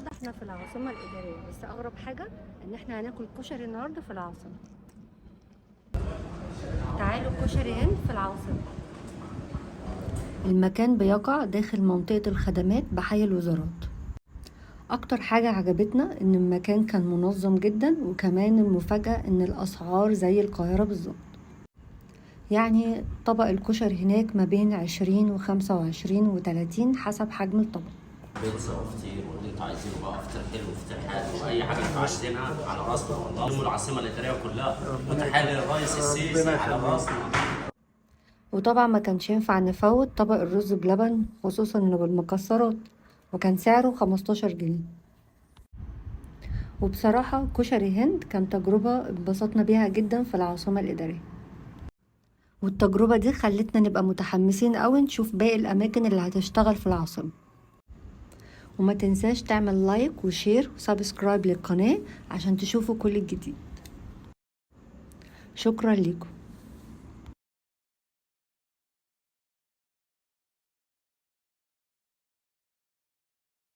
النهارده احنا في العاصمة الإدارية، بس أغرب حاجة إن احنا هناكل كشري النهارده في العاصمة. تعالوا كشري هند في العاصمة. المكان بيقع داخل منطقة الخدمات بحي الوزارات. أكتر حاجة عجبتنا إن المكان كان منظم جدا، وكمان المفاجأة إن الأسعار زي القاهرة بالظبط. يعني طبق الكشري هناك ما بين 20 و25 و30 حسب حجم الطبق. بيتزا وفطير واللي انتوا عايزينه بقى، فطير حلو وفطير حادق واي حاجه انتوا عايزينها على راسنا والله. العاصمه الاداريه كلها وتحية للرئيس السيسي على راسنا. وطبعا ما كانش ينفع نفوت طبق الرز بلبن، خصوصا انه بالمكسرات، وكان سعره 15 جنيه. وبصراحة كشري هند كان تجربة اتبسطنا بيها جدا في العاصمة الإدارية، والتجربة دي خلتنا نبقى متحمسين قوي نشوف باقي الأماكن اللي هتشتغل في العاصمة. وما تنساش تعمل لايك وشير وسبسكرايب للقناة عشان تشوفوا كل الجديد. شكرا لكم.